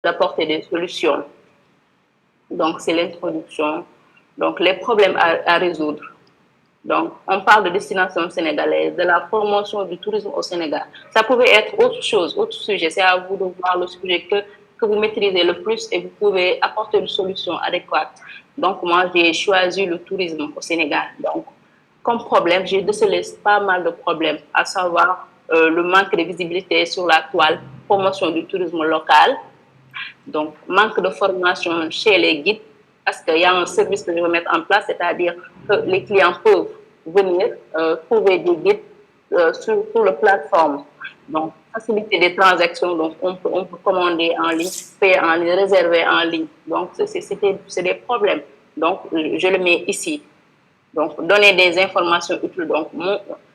d'apporter des solutions. Donc, c'est l'introduction. Donc, les problèmes à résoudre. Donc, on parle de destination sénégalaise, de la promotion du tourisme au Sénégal. Ça pouvait être autre chose, autre sujet. C'est à vous de voir le sujet que vous maîtrisez le plus et vous pouvez apporter une solution adéquate. Donc, moi, j'ai choisi le tourisme au Sénégal. Donc, comme problème, j'ai décelé pas mal de problèmes, à savoir le manque de visibilité sur la toile, promotion du tourisme local, donc manque de formation chez les guides, parce qu'il y a un service que je veux mettre en place, c'est-à-dire que les clients peuvent venir trouver des guides sur la plateforme. Donc, faciliter des transactions, donc on peut commander en ligne, payer en ligne, réserver en ligne. Donc, c'est des problèmes. Donc, je le mets ici. Donc, donner des informations utiles. Donc,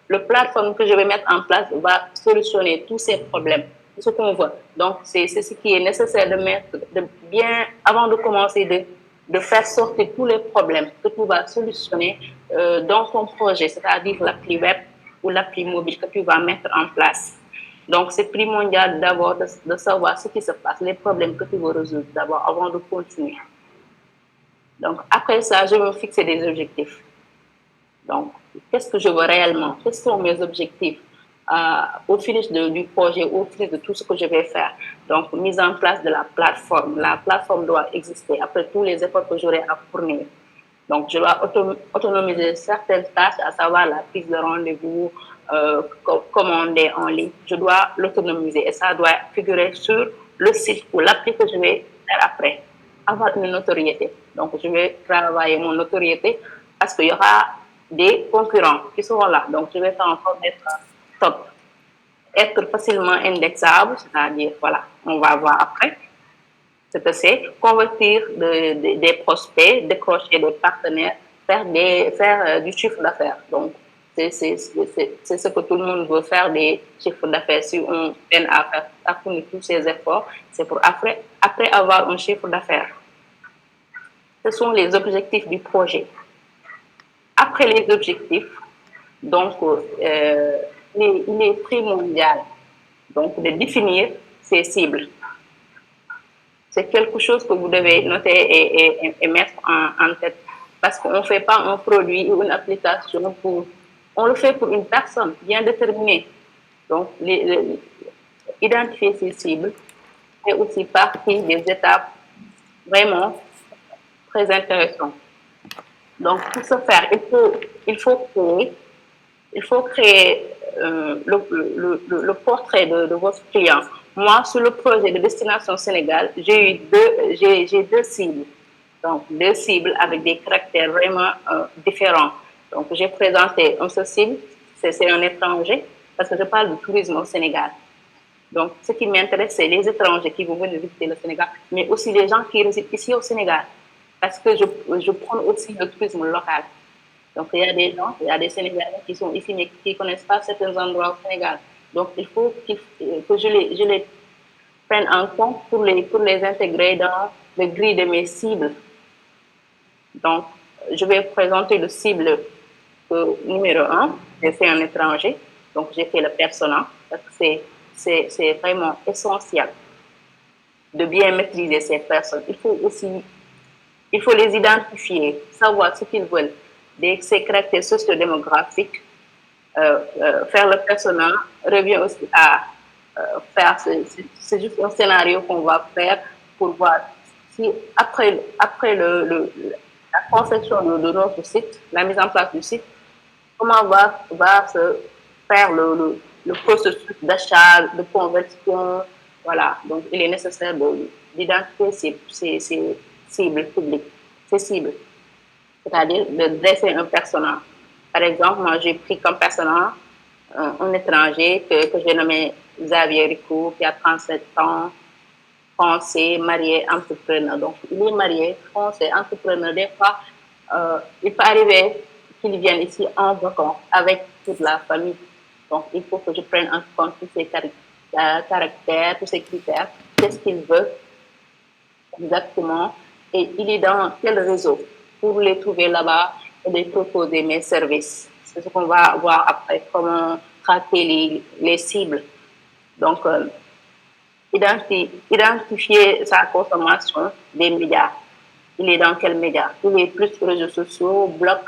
le plateforme que je vais mettre en place va solutionner tous ces problèmes, tout ce qu'on veut. Donc, c'est ce qui est nécessaire de mettre, de bien, avant de commencer, de faire sortir tous les problèmes que tu vas solutionner dans ton projet, c'est-à-dire l'appli web ou l'appli mobile que tu vas mettre en place. Donc, c'est primordial d'abord de savoir ce qui se passe, les problèmes que tu veux résoudre d'abord avant de continuer. Donc, après ça, je vais me fixer des objectifs. Donc, qu'est-ce que je veux réellement? Quels sont mes objectifs au finish du projet, au finish de tout ce que je vais faire? Donc, mise en place de la plateforme. La plateforme doit exister après tous les efforts que j'aurai à fournir. Donc, je dois autonomiser certaines tâches, à savoir la prise de rendez-vous, commander en ligne. Je dois l'autonomiser et ça doit figurer sur le site ou l'appli que je vais faire après. Avoir une notoriété. Donc, je vais travailler mon notoriété parce qu'il y aura des concurrents qui seront là. Donc, je vais faire en sorte d'être top. Être facilement indexable, c'est-à-dire, voilà, on va voir après. C'est convertir des prospects, décrocher des partenaires, faire du chiffre d'affaires. Donc, c'est ce que tout le monde veut faire, des chiffres d'affaires. Si on peine à fournir tous ces efforts, c'est pour après avoir un chiffre d'affaires. Ce sont les objectifs du projet. Après les objectifs, donc, il est primordial donc, de définir ces cibles. C'est quelque chose que vous devez noter et mettre en tête. Parce qu'on ne fait pas un produit ou une application on le fait pour une personne bien déterminée. Donc, identifier ces cibles fait aussi partie des étapes vraiment très intéressantes. Donc, pour ce faire, il faut créer le portrait de votre client. Moi, sur le projet de Destination Sénégal, j'ai deux cibles. Donc, deux cibles avec des caractères vraiment différents. Donc, j'ai présenté un seul cible, c'est un étranger, parce que je parle du tourisme au Sénégal. Donc, ce qui m'intéresse, c'est les étrangers qui vont venir visiter le Sénégal, mais aussi les gens qui résident ici au Sénégal, parce que je prends aussi le tourisme local. Donc, il y a des gens, il y a des Sénégalais qui sont ici, mais qui ne connaissent pas certains endroits au Sénégal. Donc, il faut que je les prenne en compte pour les intégrer dans le grille de mes cibles. Donc, je vais présenter le cible numéro 1, c'est un étranger. Donc, j'ai fait le persona, parce que c'est vraiment essentiel de bien maîtriser ces personnes. Il faut les identifier, savoir ce qu'ils veulent, ces caractères sociodémographiques. Faire le persona revient aussi à faire, c'est juste un scénario qu'on va faire pour voir si après la conception de notre site, la mise en place du site, comment va se faire le processus d'achat, de conversion. Voilà, donc il est nécessaire d'identifier ces cibles publiques, ces cibles, c'est-à-dire de dresser un personnage. Par exemple, moi j'ai pris comme personnage un étranger que j'ai nommé Xavier Rico, qui a 37 ans, français, marié, entrepreneur. Donc, il est marié, français, entrepreneur. Des fois, il peut arriver qu'il vienne ici en vacances avec toute la famille. Donc, il faut que je prenne en compte tous ces caractères, tous ces critères, qu'est-ce qu'il veut exactement, et il est dans quel réseau pour les trouver là-bas et les proposer mes services. C'est ce qu'on va voir après, comment traquer les cibles. Donc, identifier sa consommation des médias. Il est dans quel média? Il est plus réseaux sociaux, blog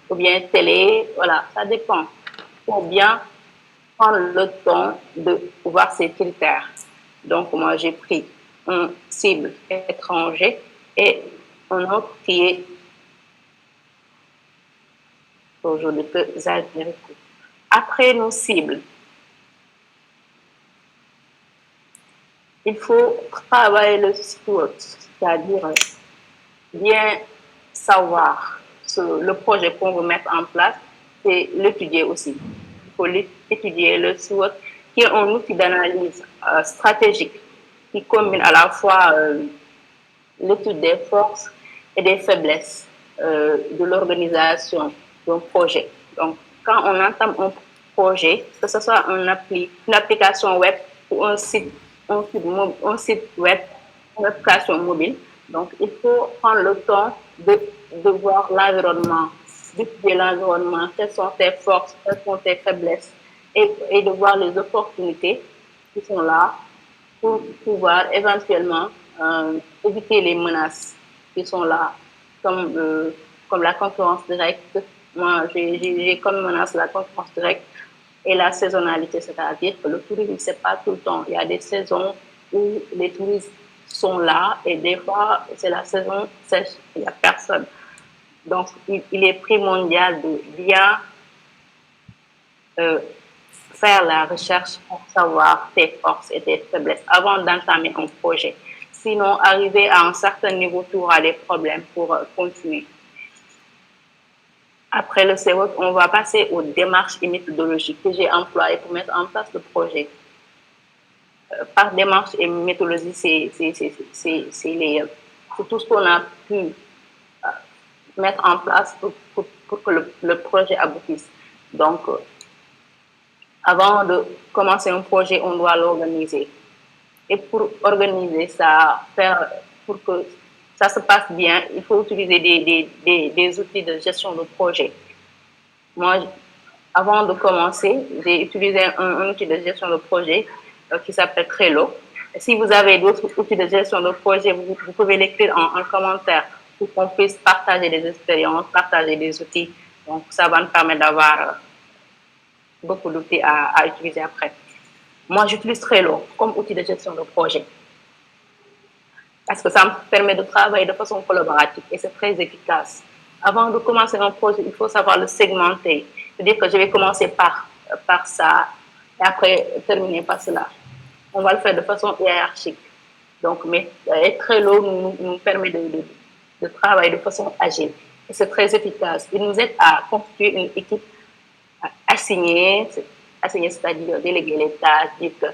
ou bien télé, voilà, ça dépend. Pour bien prendre le temps de voir ces critères. Donc, moi, j'ai pris un cible étranger et un autre qui est aujourd'hui que Zalgérique. Après nos cibles, il faut travailler le SWOT, c'est-à-dire bien savoir le projet qu'on veut mettre en place et l'étudier aussi. Il faut étudier le SWOT, qui est un outil d'analyse stratégique qui combine à la fois l'étude des forces et des faiblesses de l'organisation d'un projet. Donc, quand on entame un projet, que ce soit une application web ou un site web, une application mobile, donc il faut prendre le temps de voir l'environnement, d'étudier l'environnement, quelles sont tes forces, quelles sont tes faiblesses, et de voir les opportunités qui sont là pour pouvoir éventuellement éviter les menaces qui sont là, comme, comme la concurrence directe. Moi, j'ai comme menace la concurrence directe et la saisonnalité, c'est-à-dire que le tourisme, c'est pas tout le temps. Il y a des saisons où les touristes sont là et des fois, c'est la saison sèche, il n'y a personne. Donc, il est primordial de bien euh, faire la recherche pour savoir tes forces et tes faiblesses avant d'entamer un projet. Sinon, arriver à un certain niveau, tu auras des problèmes pour continuer. Après le CEROC, on va passer aux démarches et méthodologies que j'ai employées pour mettre en place le projet. Par démarche et méthodologie, c'est tout ce qu'on a pu mettre en place pour que le projet aboutisse. Donc, avant de commencer un projet, on doit l'organiser. Et pour organiser ça, pour que ça se passe bien, il faut utiliser des outils de gestion de projet. Moi, avant de commencer, j'ai utilisé un outil de gestion de projet qui s'appelle Trello. Et si vous avez d'autres outils de gestion de projet, vous pouvez l'écrire en commentaire pour qu'on puisse partager des expériences, partager des outils. Donc, ça va nous permettre d'avoir beaucoup d'outils à utiliser après. Moi, j'utilise Trello comme outil de gestion de projet parce que ça me permet de travailler de façon collaborative et c'est très efficace. Avant de commencer un projet, il faut savoir le segmenter. C'est-à-dire que je vais commencer par ça et après terminer par cela. On va le faire de façon hiérarchique. Donc, mais Trello nous permet de travailler de façon agile. Et c'est très efficace. Il nous aide à constituer une équipe assignée, c'est-à-dire déléguer les tâches, dire que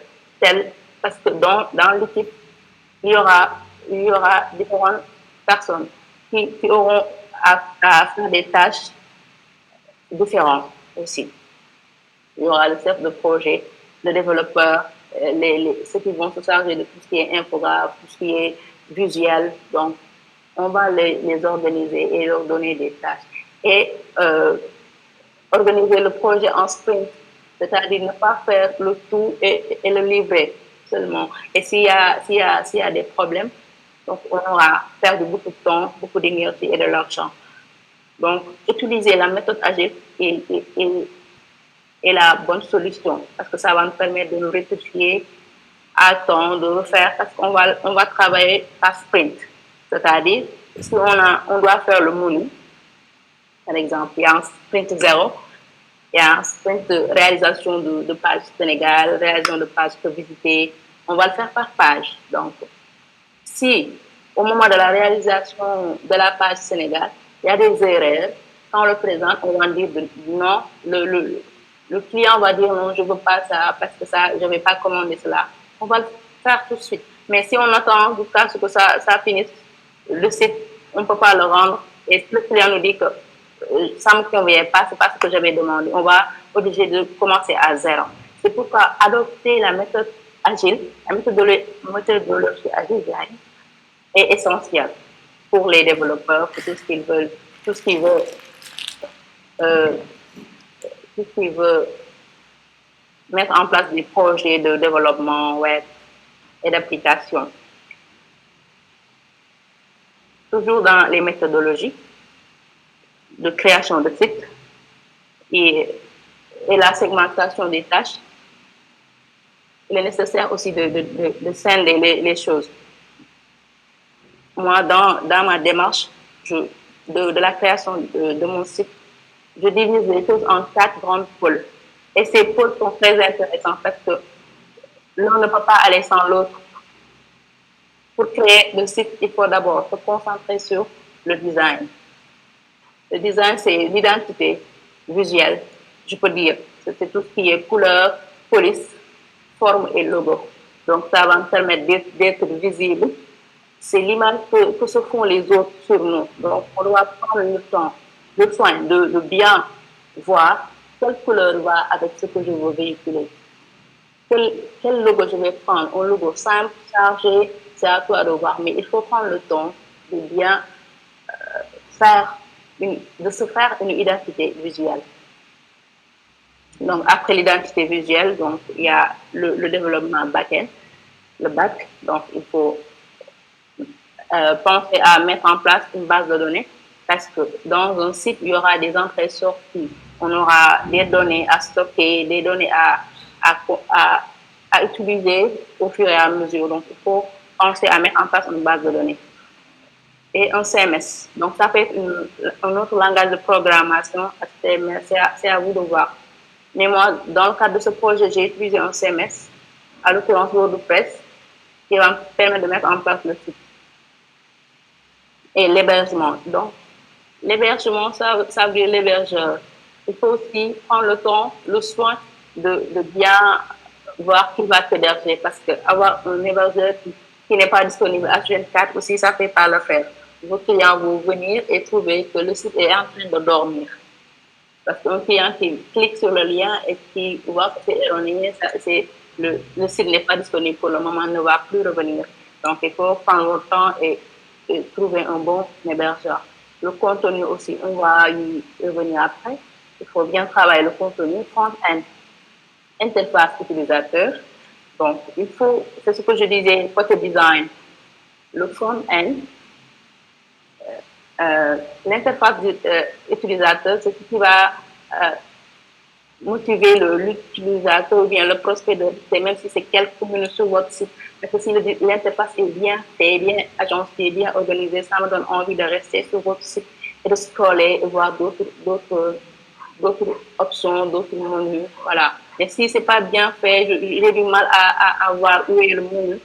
parce que dans l'équipe, il y aura différentes personnes qui auront à faire des tâches différentes aussi. Il y aura le chef de projet, le développeur, ceux qui vont se charger de tout ce qui est infographe, tout ce qui est visuel. Donc, on va les organiser et leur donner des tâches. Et organiser le projet en sprint, c'est-à-dire ne pas faire le tout et le livrer seulement. Et s'il y a des problèmes, donc on aura perdu beaucoup de temps, beaucoup d'énergie et de l'argent. Donc, utiliser la méthode agile est la bonne solution parce que ça va nous permettre de nous rectifier à temps, de refaire, parce on va travailler par sprint. C'est-à-dire, si on doit faire le menu, par exemple, il y a un sprint 0, il y a un sprint de réalisation de page Sénégal, réalisation de page que visiter. On va le faire par page. Donc, si au moment de la réalisation de la page Sénégal, il y a des erreurs, quand on le présente, on va dire non, le client va dire non, je ne veux pas ça parce que ça, je ne vais pas commander cela. On va le faire tout de suite. Mais si on attend jusqu'à ce que ça finisse, le site, on ne peut pas le rendre. Et le client nous dit que ça ne me convient pas, c'est pas ce que j'avais demandé. On va obliger de commencer à zéro. C'est pourquoi adopter la méthode agile, la méthodologie agile est essentielle pour les développeurs, pour tout ce qu'ils veulent, tout ce qu'ils veulent, euh, tout ce qu'ils veulent mettre en place des projets de développement web et d'application. Toujours dans les méthodologies de création de sites et la segmentation des tâches, il est nécessaire aussi de scinder les choses. Moi, dans ma démarche de la création de mon site, je divise les choses en 4 grandes pôles. Et ces pôles sont très intéressants parce que l'un ne peut pas aller sans l'autre. Pour créer le site, il faut d'abord se concentrer sur le design. Le design, c'est l'identité visuelle, je peux dire. C'est tout ce qui est couleur, police, forme et logo. Donc, ça va me permettre d'être visible. C'est l'image que se font les autres sur nous. Donc, on doit prendre le temps, le soin de bien voir quelle couleur va avec ce que je veux véhiculer. Quel logo je vais prendre? Un logo simple, chargé, c'est à toi de voir. Mais il faut prendre le temps de bien de se faire une identité visuelle. Donc, après l'identité visuelle, donc, il y a le développement back-end, le back. Donc, il faut penser à mettre en place une base de données parce que dans un site, il y aura des entrées-sorties. On aura des données à stocker, des données à utiliser au fur et à mesure. Donc, il faut penser à mettre en place une base de données. Et un CMS. Donc, ça peut être un autre langage de programmation. C'est à vous de voir. Mais moi, dans le cadre de ce projet, j'ai utilisé un CMS, à l'occurrence WordPress, qui va me permettre de mettre en place le site. Et l'hébergement. Donc, l'hébergement, ça veut dire l'hébergeur. Il faut aussi prendre le temps, le soin de bien voir qui va t'héberger parce qu'avoir un hébergeur qui n'est pas disponible à H24 aussi, ça ne fait pas l'affaire. Vos clients vont venir et trouver que le site est en train de dormir. Parce qu'un client qui clique sur le lien et qui voit que c'est erroné, le site n'est pas disponible pour le moment, ne va plus revenir. Donc, il faut prendre le temps et trouver un bon hébergeur. Le contenu aussi, on va y revenir après. Il faut bien travailler le contenu, front-end, interface utilisateur. Donc, c'est ce que je disais, côté design, le front-end, l'interface utilisateur, c'est ce qui va motiver l'utilisateur ou bien le prospect de rester, même si c'est quelques minutes sur votre site. Parce que si l'interface est bien faite, bien agencée, bien organisée, ça me donne envie de rester sur votre site et de scroller et voir d'autres options, d'autres menus. Voilà. Mais si ce n'est pas bien fait, j'ai du mal à voir où est le menu,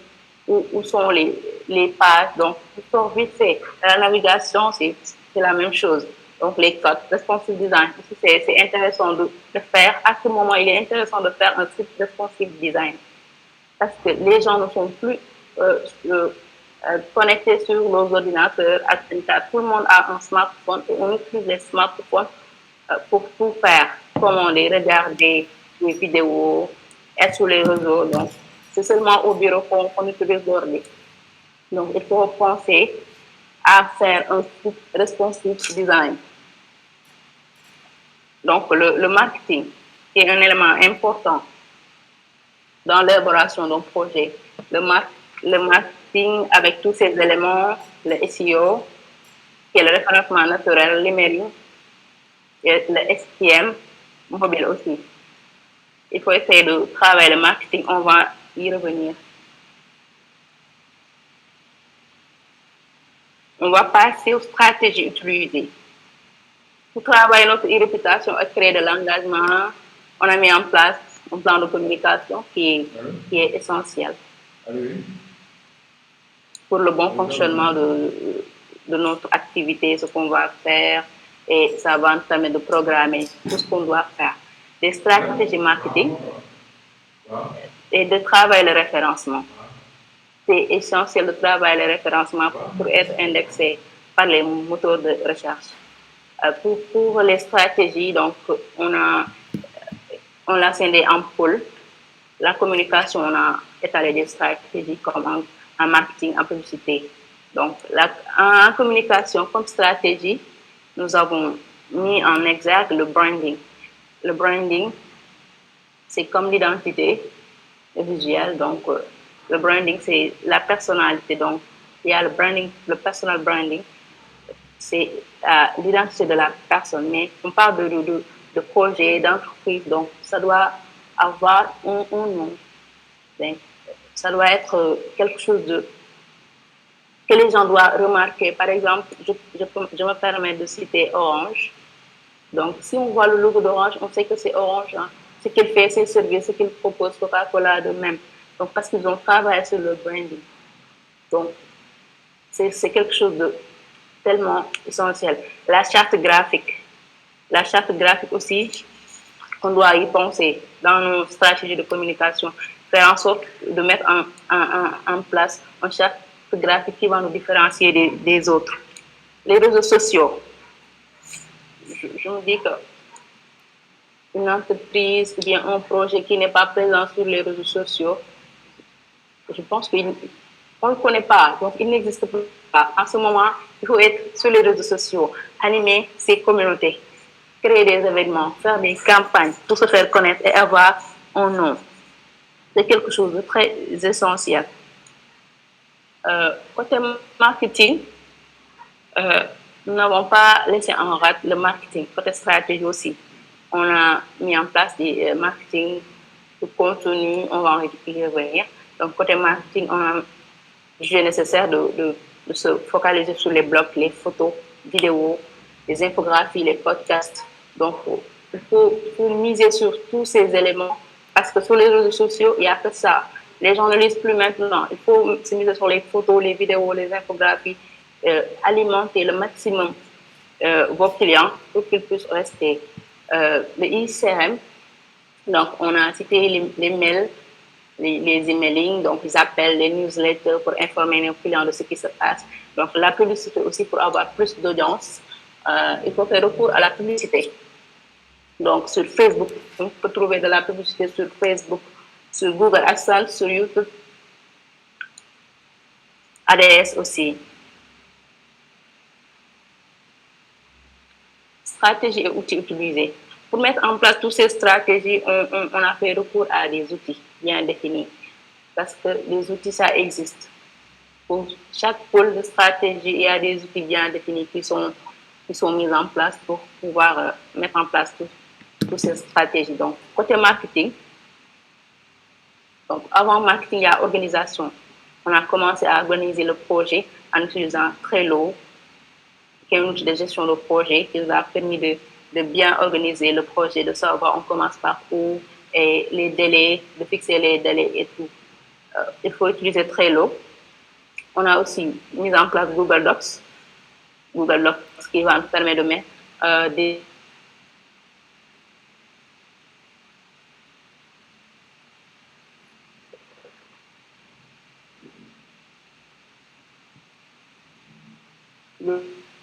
où sont les pages. Donc, il faut vite fait. La navigation, c'est la même chose. Donc, les codes, responsive design, c'est intéressant de faire. À ce moment, il est intéressant de faire un site responsive design. Parce que les gens ne sont plus connectés sur leurs ordinateurs. Tout le monde a un smartphone et on utilise les smartphones pour tout faire. Commander, regarder des vidéos, être sur les réseaux. Donc, c'est seulement au bureau qu'on utilise l'ordi. Donc, il faut penser à faire un site responsive design. Donc, le marketing est un élément important dans l'élaboration d'un projet. Le marketing avec tous ces éléments, le SEO, qui est le référencement naturel, l'emailing, et le SPM, mobile aussi. Il faut essayer de travailler le marketing, on va y revenir. On va passer aux stratégies utilisées. Pour travailler notre réputation et créer de l'engagement, on a mis en place un plan de communication qui est essentiel pour le bon fonctionnement de notre activité, ce qu'on va faire, et ça va nous permettre de programmer tout ce qu'on doit faire. Des stratégies marketing et de travailler le référencement. C'est essentiel de travailler le référencement pour être indexé par les moteurs de recherche. Pour les stratégies, donc, on l'a scindé en pôles. La communication, on a étalé des stratégies comme en marketing, en publicité. Donc, en communication comme stratégie, nous avons mis en exergue le branding. Le branding, c'est comme l'identité visuelle. Donc, Le branding, c'est la personnalité. Donc, il y a le branding, le personal branding, c'est l'identité de la personne. Mais on parle de projet, d'entreprise, donc ça doit avoir un nom. Donc, ça doit être quelque chose que les gens doivent remarquer. Par exemple, je me permets de citer Orange. Donc, si on voit le logo d'Orange, on sait que c'est Orange. Hein. Ce qu'il fait, c'est servir, ce qu'il propose, Coca-Cola de même. Donc, parce qu'ils ont travaillé sur le branding. Donc, c'est quelque chose de tellement essentiel. La charte graphique. La charte graphique aussi, on doit y penser dans nos stratégies de communication. Faire en sorte de mettre en place une charte graphique qui va nous différencier des autres. Les réseaux sociaux. Je me dis que une entreprise ou bien un projet qui n'est pas présent sur les réseaux sociaux, je pense qu'on ne le connaît pas, donc il n'existe pas. En ce moment, il faut être sur les réseaux sociaux, animer ses communautés, créer des événements, faire des campagnes pour se faire connaître et avoir un nom. C'est quelque chose de très essentiel. Côté marketing, nous n'avons pas laissé en rate le marketing, côté stratégie aussi. On a mis en place des marketing de contenu, on va y revenir. Donc, côté marketing, on a jugé nécessaire de se focaliser sur les blogs, les photos, vidéos, les infographies, les podcasts. Donc, il faut miser sur tous ces éléments parce que sur les réseaux sociaux, il n'y a que ça. Les gens ne lisent plus maintenant. Il faut se miser sur les photos, les vidéos, les infographies, alimenter le maximum vos clients pour qu'ils puissent rester. Le ICRM, donc on a cité les mails, les emailing, donc ils appellent les newsletters pour informer nos clients de ce qui se passe. Donc la publicité aussi pour avoir plus d'audience, il faut faire recours à la publicité. Donc sur Facebook, on peut trouver de la publicité sur Facebook, sur Google AdSense, sur YouTube, ADS aussi. Stratégies et outils utilisés. Pour mettre en place toutes ces stratégies, on a fait recours à des outils bien définis. Parce que les outils, ça existe. Pour chaque pôle de stratégie, il y a des outils bien définis qui sont mis en place pour pouvoir mettre en place toutes ces stratégies. Donc, côté marketing, donc avant marketing, il y a organisation. On a commencé à organiser le projet en utilisant Trello, qui est un outil de gestion de projet qui nous a permis de bien organiser le projet, de savoir on commence par où et les délais, de fixer les délais et tout. Il faut utiliser Trello. On a aussi mis en place Google Docs. Google Docs qui va nous permettre de mettre des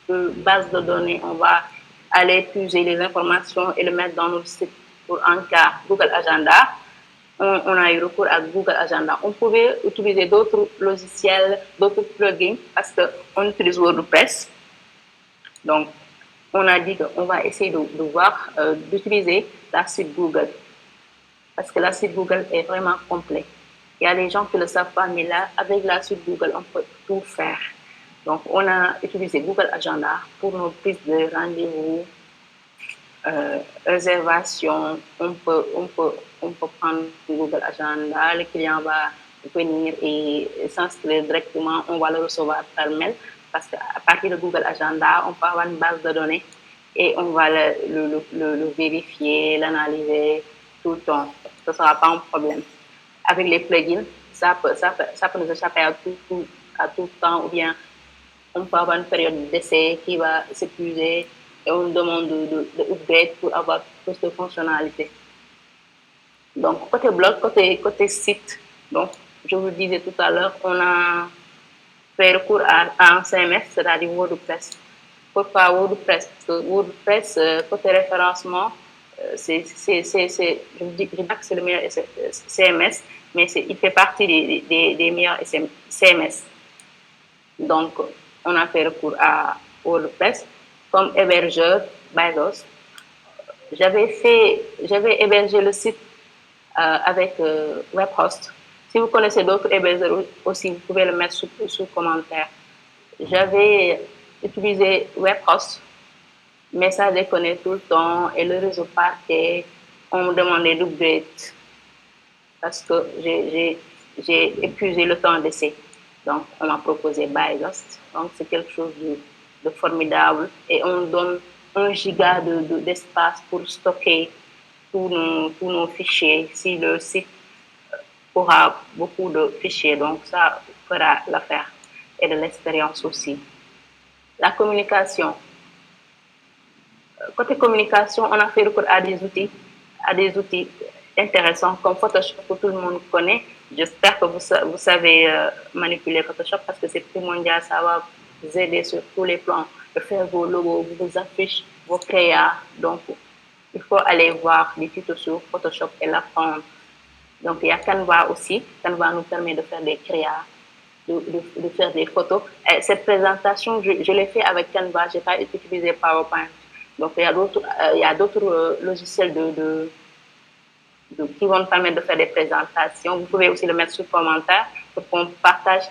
bases de données. On va aller puiser les informations et le mettre dans notre site pour un cas Google Agenda. On a eu recours à Google Agenda. On pouvait utiliser d'autres logiciels, d'autres plugins parce qu'on utilise WordPress. Donc, on a dit qu'on va essayer de voir, d'utiliser la suite Google. Parce que la suite Google est vraiment complète. Il y a des gens qui ne le savent pas, mais là, avec la suite Google, on peut tout faire. Donc, on a utilisé Google Agenda pour nos prises de rendez-vous, réservation. On peut prendre Google Agenda, le client va venir et s'inscrire directement, on va le recevoir par mail. Parce qu'à partir de Google Agenda, on peut avoir une base de données et on va le vérifier, l'analyser tout le temps. Ce ne sera pas un problème. Avec les plugins, ça peut nous échapper à tout temps ou bien on peut avoir une période d'essai qui va s'épuiser et on demande de upgrade pour avoir plus de fonctionnalités. Donc, côté blog, côté site, donc, je vous disais tout à l'heure, on a fait recours à un CMS, c'est-à-dire WordPress. Pourquoi WordPress? Parce que WordPress, côté référencement, je dis pas que c'est le meilleur CMS, mais il fait partie des meilleurs CMS. Donc, on a fait recours à WordPress comme hébergeur Bazos. J'avais hébergé le site avec WebHost. Si vous connaissez d'autres hébergeurs aussi, vous pouvez le mettre sous commentaire. J'avais utilisé Webhost, mais ça déconnait tout le temps et le réseau partait. On me demandait d'upgrade parce que j'ai épuisé le temps d'essai. Donc, on m'a proposé ByteDance. Donc, c'est quelque chose de formidable et on donne 1 giga d'espace pour stocker tous nos fichiers. Si le site aura beaucoup de fichiers, donc ça fera l'affaire et de l'expérience aussi. La communication. Côté communication, on a fait recours à des outils intéressants comme Photoshop que tout le monde connaît. J'espère que vous savez manipuler Photoshop parce que c'est primordial, ça va vous aider sur tous les plans de faire vos logos, vos affiches, vos créas. Donc, il faut aller voir des tutos sur Photoshop et l'apprendre. Donc, il y a Canva aussi. Canva nous permet de faire des créas, de faire des photos. Et cette présentation, je l'ai fait avec Canva, je n'ai pas utilisé PowerPoint. Donc, il y a d'autres logiciels qui vont nous permettre de faire des présentations. Vous pouvez aussi le mettre sur commentaire pour qu'on partage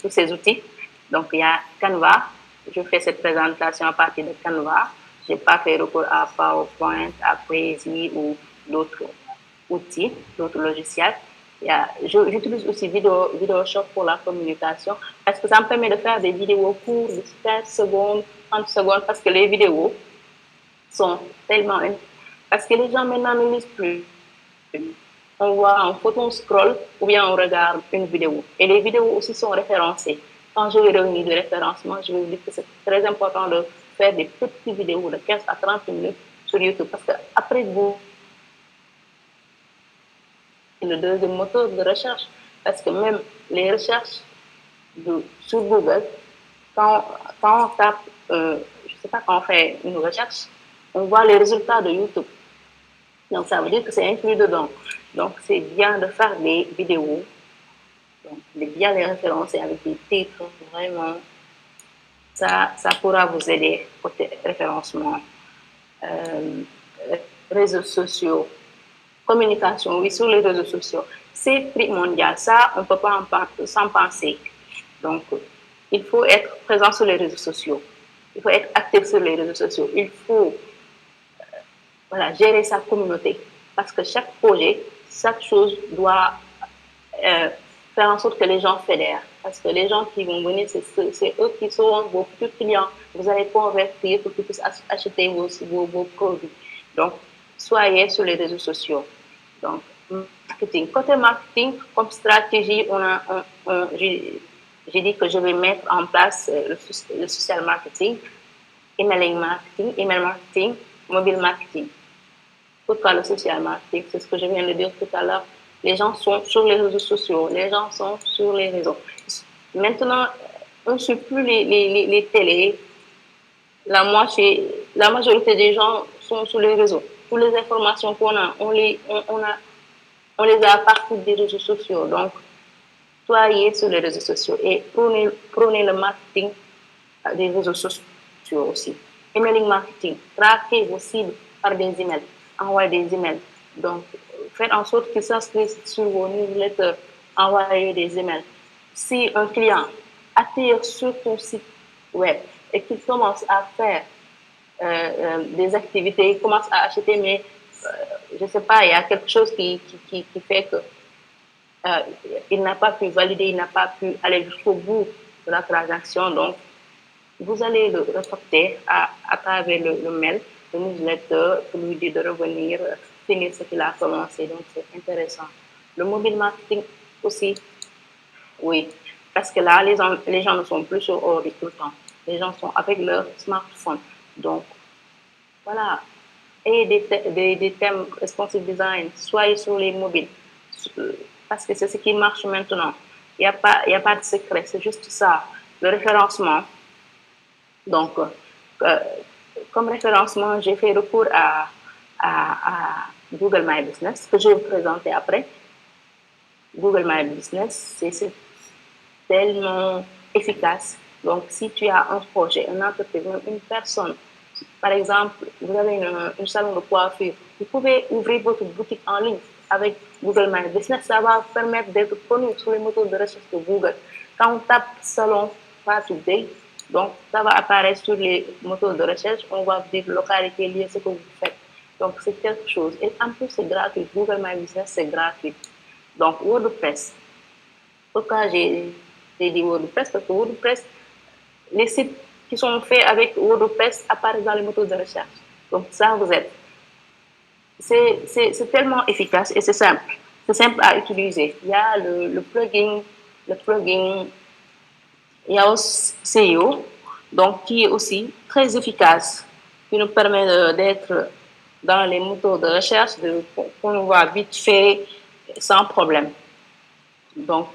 tous ces outils. Donc, il y a Canva. Je fais cette présentation à partir de Canva. Je n'ai pas fait recours à PowerPoint, à Prezi ou d'autres outils, d'autres logiciels. J'utilise aussi VideoShop pour la communication parce que ça me permet de faire des vidéos courtes de 15 secondes, 30 secondes parce que les vidéos sont tellement... Parce que les gens maintenant ne lisent plus. On voit en photo, on scroll ou bien on regarde une vidéo. Et les vidéos aussi sont référencées. Quand je vais réunir des référencements, je vais vous dire que c'est très important de faire des petites vidéos de 15 à 30 minutes sur YouTube parce qu'après vous, le deuxième moteur de recherche. Parce que même les recherches sur Google, quand on tape, je ne sais pas, quand on fait une recherche, on voit les résultats de YouTube. Donc, ça veut dire que c'est inclus dedans. Donc, c'est bien de faire des vidéos, donc, de bien les référencer avec des titres, vraiment. Ça pourra vous aider côté référencement. Réseaux sociaux, communication, oui, sur les réseaux sociaux. C'est primordial. Ça, on ne peut pas s'en penser. Donc, il faut être présent sur les réseaux sociaux. Il faut être actif sur les réseaux sociaux. Il faut gérer sa communauté. Parce que chaque projet, chaque chose doit faire en sorte que les gens fédèrent. Parce que les gens qui vont venir, c'est eux qui seront vos futurs clients. Vous allez convertir pour qu'ils puissent acheter vos produits. Donc, soyez sur les réseaux sociaux. Donc, marketing. Côté marketing, comme stratégie, j'ai dit que je vais mettre en place le social marketing, email marketing, mobile marketing. Pourquoi le social marketing? C'est ce que je viens de dire tout à l'heure. Les gens sont sur les réseaux sociaux, les gens sont sur les réseaux. Maintenant, on ne suit plus les télés. La majorité des gens sont sur les réseaux. Toutes les informations qu'on a, on les a à partir des réseaux sociaux. Donc, soyez sur les réseaux sociaux et prenez le marketing des réseaux sociaux aussi. Emailing marketing, traquez vos cibles par des emails, envoyez des emails. Donc, faites en sorte qu'ils s'inscrivent sur vos newsletters, envoyez des emails. Si un client attire sur ton site web et qu'il commence à faire des activités, il commence à acheter, mais je ne sais pas, il y a quelque chose qui fait que il n'a pas pu valider, il n'a pas pu aller jusqu'au bout de la transaction. Donc, vous allez le reporter à travers le mail, le newsletter, pour lui dire de revenir, finir ce qu'il a commencé. Donc, c'est intéressant. Le mobile marketing aussi, oui. Parce que là, les gens ne sont plus sur ordi tout le temps. Les gens sont avec leur smartphone. Donc, voilà. Et des thèmes responsive design, soyez sur les mobiles. Parce que c'est ce qui marche maintenant. Il n'y a pas de secret, c'est juste ça. Le référencement. Donc, comme référencement, j'ai fait recours à Google My Business, que je vais vous présenter après. Google My Business, c'est tellement efficace. Donc, si tu as un projet, une entreprise, une personne, par exemple, vous avez une salon de coiffure, vous pouvez ouvrir votre boutique en ligne avec Google My Business, ça va permettre d'être connu sur les moteurs de recherche de Google. Quand on tape salon Fatou Bey, donc ça va apparaître sur les moteurs de recherche, on va dire localité liée, ce que vous faites. Donc c'est quelque chose. Et en plus, c'est gratuit. Google My Business, c'est gratuit. Donc WordPress. Pourquoi j'ai dit WordPress? Parce que WordPress, les sites qui sont faits avec WordPress apparaissent dans les moteurs de recherche. Donc ça vous aide. C'est tellement efficace et c'est simple. C'est simple à utiliser. Il y a le plugin Yaos CEO, donc qui est aussi très efficace, qui nous permet d'être dans les moteurs de recherche, qu'on voit vite fait sans problème. Donc,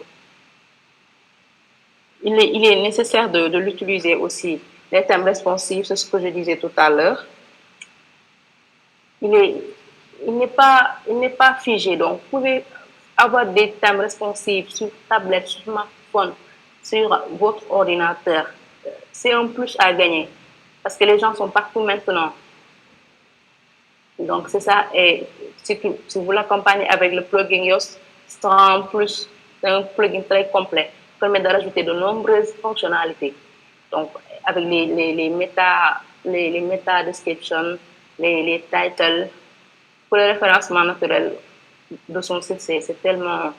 il est nécessaire de l'utiliser aussi. Les thèmes responsifs, c'est ce que je disais tout à l'heure. Il n'est pas figé. Donc, vous pouvez avoir des thèmes responsifs sur tablette, sur smartphone, sur votre ordinateur. C'est un plus à gagner parce que les gens sont partout maintenant. Donc, c'est ça. Et si vous l'accompagnez avec le plugin Yoast, c'est un plus, c'est un plugin très complet qui permet de rajouter de nombreuses fonctionnalités. Donc, avec les méta descriptions, les titles, pour le référencement naturel de son site, c'est tellement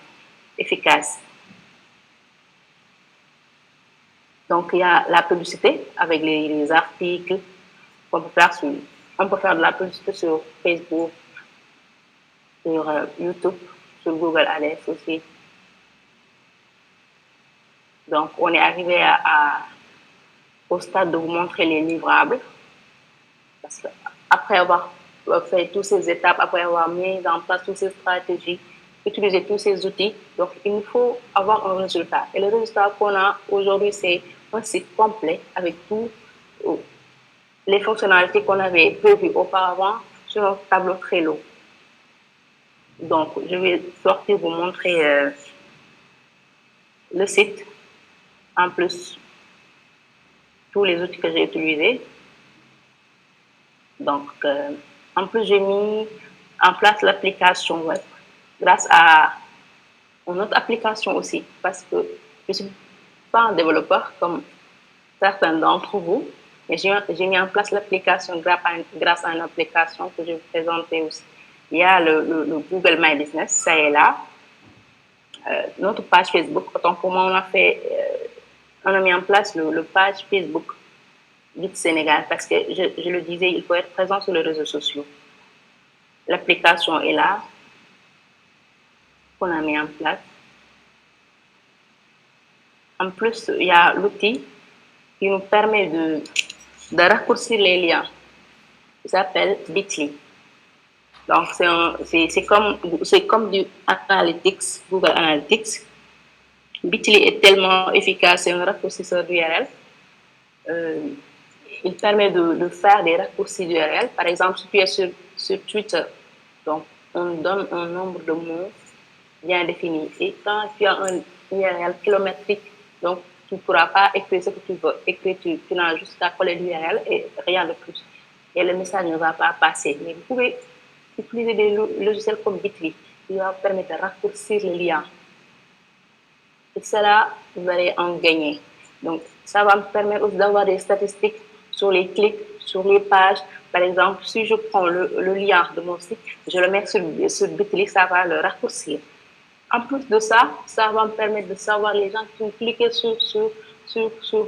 efficace. Donc, il y a la publicité avec les articles qu'on peut faire sur. On peut faire de la publicité sur Facebook, sur YouTube, sur Google Ads aussi. Donc, on est arrivé au stade de vous montrer les livrables. Parce que après avoir fait toutes ces étapes, après avoir mis en place toutes ces stratégies, utiliser tous ces outils, donc il faut avoir un résultat. Et le résultat qu'on a aujourd'hui, c'est un site complet avec tout les fonctionnalités qu'on avait prévues auparavant sur un tableau Trello. Donc, je vais sortir vous montrer le site, en plus tous les outils que j'ai utilisés. Donc, en plus, j'ai mis en place l'application web grâce à une autre application aussi, parce que je ne suis pas un développeur comme certains d'entre vous, mais j'ai mis en place l'application grâce à une application que je vais vous présenter aussi. Il y a le Google My Business, ça est là. Notre page Facebook, autant pour moi, on a mis en place le page Facebook du Sénégal parce que, je le disais, il faut être présent sur les réseaux sociaux. L'application est là, qu'on a mis en place. En plus, il y a l'outil qui nous permet de raccourcir les liens. Il s'appelle Bitly. Donc, c'est comme du Analytics, Google Analytics. Bitly est tellement efficace, c'est un raccourcisseur d'URL. Il permet de faire des raccourcis d'URL. Par exemple, si tu es sur Twitter, donc on donne un nombre de mots bien défini. Et quand tu as un URL kilométrique, donc tu ne pourras pas écrire ce que tu veux. Écrire, tu n'as juste qu'à coller l'URL et rien de plus. Et le message ne va pas passer. Mais vous pouvez utiliser des logiciels comme Bitly qui va permettre de raccourcir les liens. Et cela, vous allez en gagner. Donc, ça va me permettre aussi d'avoir des statistiques sur les clics, sur les pages. Par exemple, si je prends le lien de mon site, je le mets sur Bitly, ça va le raccourcir. En plus de ça, ça va me permettre de savoir les gens qui ont cliqué sur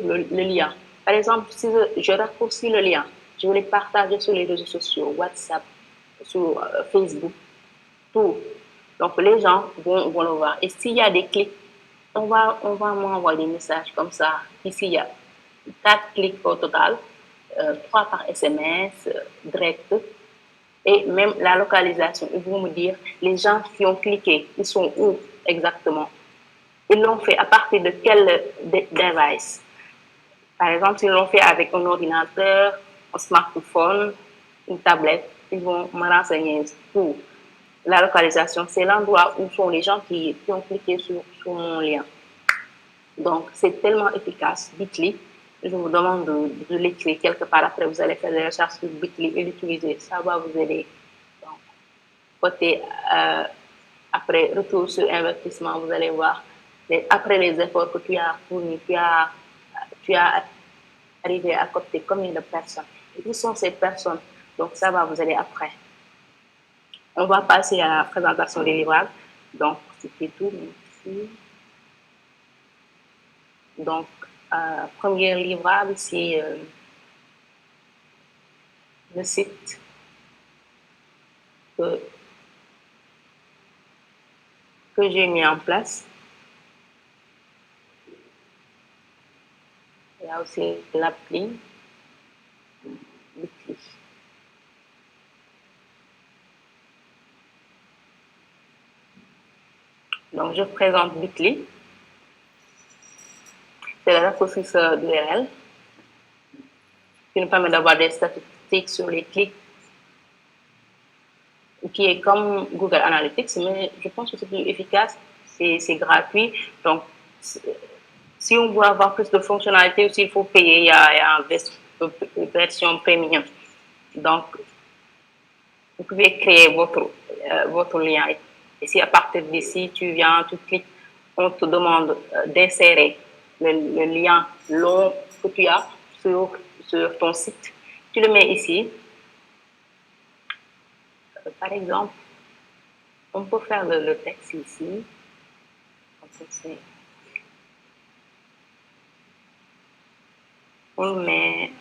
le lien. Par exemple, si je raccourcis le lien, je vais les partager sur les réseaux sociaux, WhatsApp, sur Facebook, tout. Donc, les gens vont le voir. Et s'il y a des clics, on va m'envoyer des messages comme ça. Ici, il y a 4 clics au total, 3 par SMS, direct, et même la localisation. Ils vont me dire les gens qui ont cliqué, ils sont où exactement. Ils l'ont fait à partir de quel device. Par exemple, s'ils l'ont fait avec un ordinateur, un smartphone, une tablette, ils vont me renseigner pour la localisation. C'est l'endroit où sont les gens qui ont cliqué sur mon lien. Donc, c'est tellement efficace. Bitly, je vous demande de l'écrire quelque part. Après, vous allez faire des recherches sur Bitly et l'utiliser. Ça va vous aider. Donc, côté Après, retour sur investissement, vous allez voir, après les efforts que tu as fournis, tu as arrivé à coopter combien de personnes. Et qui sont ces personnes? Donc, ça va vous aider après. On va passer à la présentation des livrables. Donc, c'était tout. Merci. Donc, premier livrable, c'est le site que, que j'ai mis en place. Il y a aussi l'appli Bitly. Donc, je présente Bitly. C'est le raccourcisseur d'URL qui nous permet d'avoir des statistiques sur les clics, qui est comme Google Analytics, mais je pense que c'est plus efficace, c'est gratuit. Donc, si on veut avoir plus de fonctionnalités aussi, il faut payer, il y a une version premium. Donc, vous pouvez créer votre lien. Et si à partir d'ici, tu viens, tu cliques, on te demande d'insérer le lien long que tu as sur ton site. Tu le mets ici. Par exemple, on peut faire le texte ici. On le met.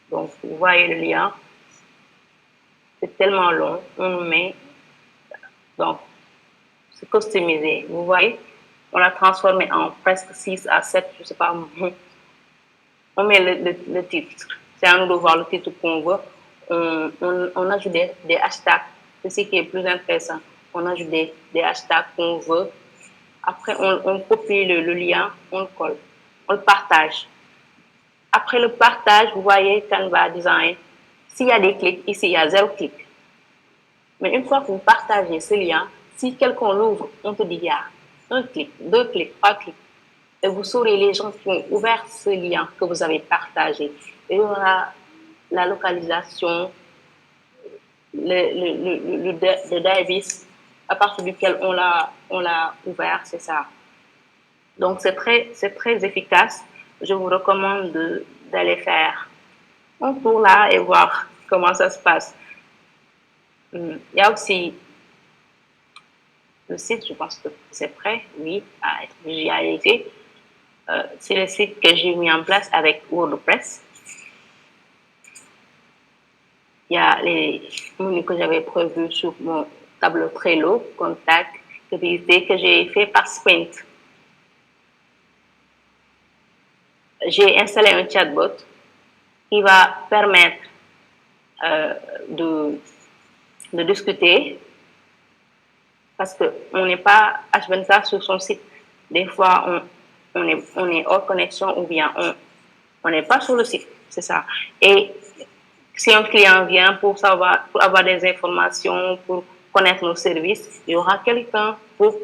Donc, vous voyez le lien. C'est tellement long. On le met. Donc, c'est customisé. Vous voyez, on l'a transformé en presque 6 à 7, je ne sais pas. On met le titre. C'est à nous de voir le titre qu'on veut. On ajoute des hashtags. C'est ce qui est plus intéressant. On ajoute des hashtags qu'on veut. Après, on copie le lien, on le colle. On le partage. Après le partage, vous voyez Canva Design. S'il y a des clics, ici, il y a 0 clic. Mais une fois que vous partagez ce lien, si quelqu'un l'ouvre, on te dit il y a 1 clic, 2 clics, 3 clics. Et vous saurez les gens qui ont ouvert ce lien que vous avez partagé. Et il y aura la localisation, le Davis à partir duquel on l'a ouvert, c'est ça. Donc, c'est très efficace. Je vous recommande d'aller faire un tour là et voir comment ça se passe. Il y a aussi le site, je pense que c'est prêt, oui, à être visualisé. C'est le site que j'ai mis en place avec WordPress. Il y a les menus que j'avais prévus sur mon tableau Trello, contact, que j'ai fait par sprint. J'ai installé un chatbot qui va permettre de discuter parce qu'on n'est pas H24 sur son site. Des fois, on est hors connexion ou bien on n'est pas sur le site, c'est ça. Et si un client vient pour avoir des informations, pour connaître nos services, il y aura quelqu'un pour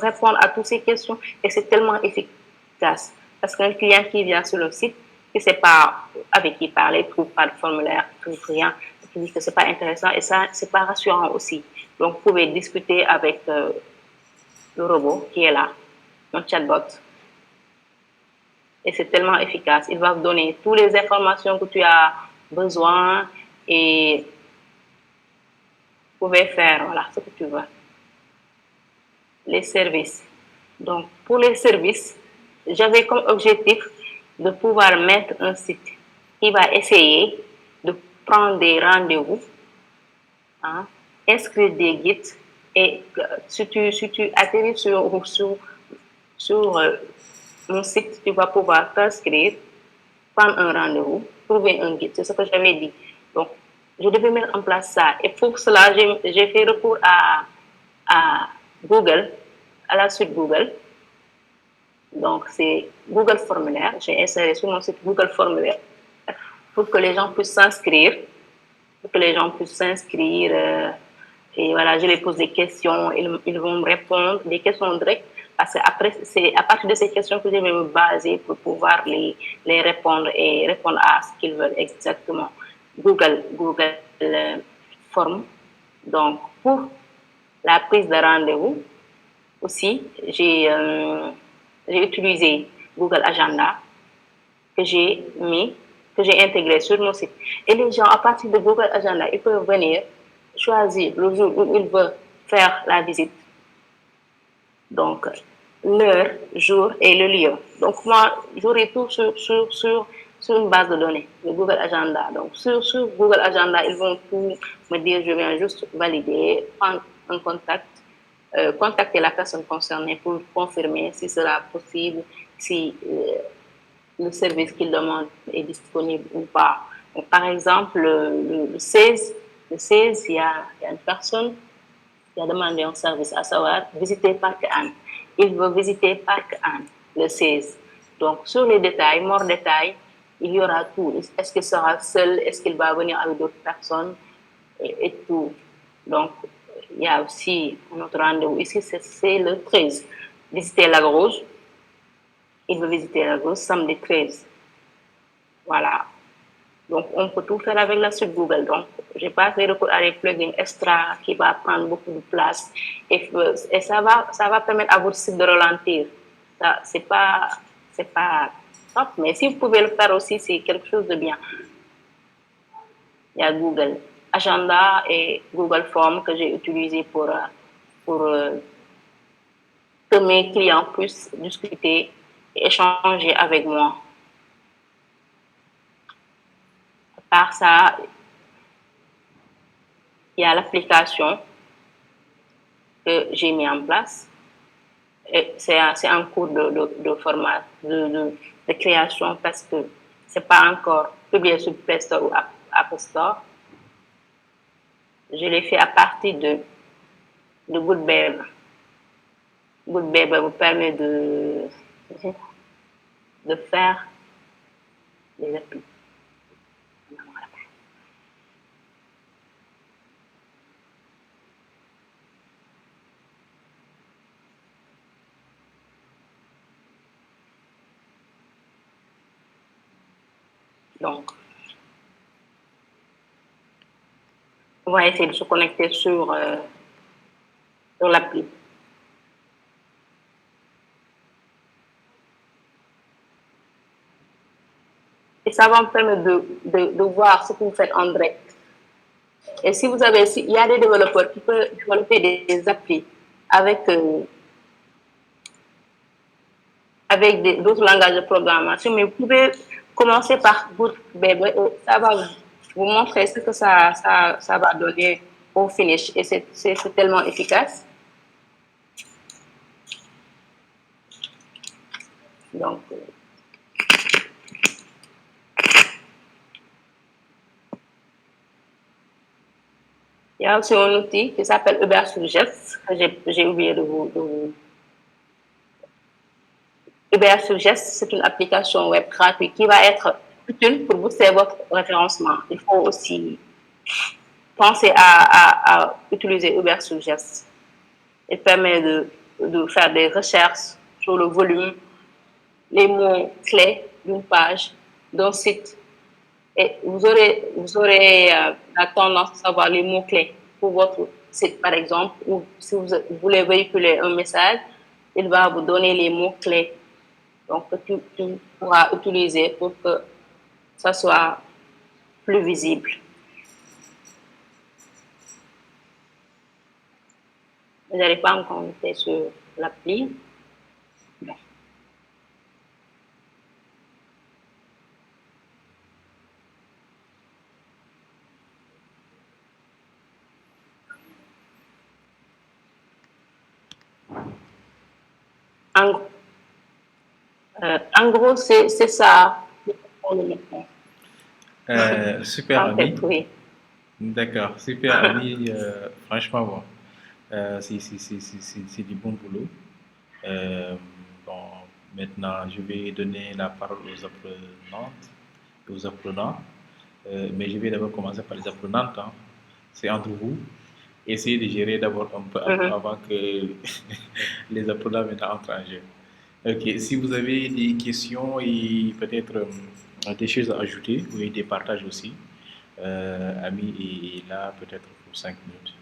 répondre à toutes ces questions. Et c'est tellement efficace. Parce qu'un client qui vient sur le site, qui ne sait pas avec qui parler, ne trouve pas de formulaire, ne trouve rien, qui dit que ce n'est pas intéressant et ça, ce n'est pas rassurant aussi. Donc, vous pouvez discuter avec le robot qui est là, mon chatbot. Et c'est tellement efficace. Il va vous donner toutes les informations que tu as besoin et vous pouvez faire voilà, ce que tu veux. Les services. Donc, pour les services, j'avais comme objectif de pouvoir mettre un site qui va essayer de prendre des rendez-vous, hein, inscrire des guides et si tu atterris sur mon site, tu vas pouvoir t'inscrire, prendre un rendez-vous, trouver un guide. C'est ce que j'avais dit. Donc, je devais mettre en place ça. Et pour cela, j'ai fait recours à Google, à la suite Google. Donc, c'est Google Formulaire. J'ai inséré sur mon site Google Formulaire pour que les gens puissent s'inscrire. Et voilà, je les pose des questions. Ils vont me répondre des questions directes. Parce qu'après, c'est à partir de ces questions que je vais me baser pour pouvoir les répondre et répondre à ce qu'ils veulent exactement. Google Form. Donc, pour la prise de rendez-vous. Aussi, j'ai utilisé Google Agenda que j'ai intégré sur mon site. Et les gens, à partir de Google Agenda, ils peuvent venir choisir le jour où ils veulent faire la visite. Donc, l'heure, jour et le lieu. Donc, moi, j'aurai tout sur une base de données, le Google Agenda. Donc, sur Google Agenda, ils vont tout me dire, je viens juste valider, prendre un contact, contacter la personne concernée pour confirmer si sera possible, si le service qu'il demande est disponible ou pas. Donc, par exemple, le 16, il y a une personne qui a demandé un service, à savoir visiter Parc Anne. Il veut visiter Parc Anne le 16. Donc, sur les détails, mort détail, il y aura tout. Est-ce qu'il sera seul? Est-ce qu'il va venir avec d'autres personnes? Et tout. Donc, il y a aussi notre rendez-vous ici, c'est le 13. Visiter la Grosse. Il veut visiter la Grosse samedi 13. Voilà. Donc, on peut tout faire avec la suite Google. Donc, je n'ai pas fait recours à des plugins extra qui vont prendre beaucoup de place. Et ça va permettre à votre site de ralentir. Ça, c'est pas top, mais si vous pouvez le faire aussi, c'est quelque chose de bien. Il y a Google Agenda et Google Form que j'ai utilisé pour que mes clients puissent discuter et échanger avec moi. À part ça, il y a l'application que j'ai mis en place. C'est un cours de format, de création parce que ce n'est pas encore publié sur Play Store ou Apple Store. Je l'ai fait à partir de Goodbabe. Goodbabe vous permet de faire des applis. Donc, on va essayer de se connecter sur l'appli. Et ça va me permettre de voir ce que vous faites en direct. Et si vous avez, il y a des développeurs qui peuvent développer des applis avec d'autres langages de programmation, mais vous pouvez commencer par Bootbebe. Ça va vous montrer ce que ça va donner au finish. Et c'est tellement efficace. Donc, il y a aussi un outil qui s'appelle Uber Suggest, que j'ai oublié de vous. Uber Suggest, c'est une application web gratuite qui va être utile pour booster votre référencement. Il faut aussi penser à utiliser Uber Suggest. Il permet de faire des recherches sur le volume, les mots clés d'une page, d'un site. Et vous aurez la tendance à savoir les mots clés pour votre site, par exemple, ou si vous voulez véhiculer un message, il va vous donner les mots clés. Donc, que tu pourras utiliser pour que ça soit plus visible. Vous n'allez pas me connecter sur l'appli. En gros, c'est ça. Super ami. Oui. D'accord, super ami. Franchement, bon, c'est du bon boulot. Bon, maintenant, je vais donner la parole aux apprenantes, aux apprenants. Mais je vais d'abord commencer par les apprenantes. Hein. C'est entre vous. Essayez de gérer d'abord un peu avant que les apprenants entrent en jeu. Ok, si vous avez des questions et peut-être des choses à ajouter ou des partages aussi, Ami est là peut-être pour 5 minutes.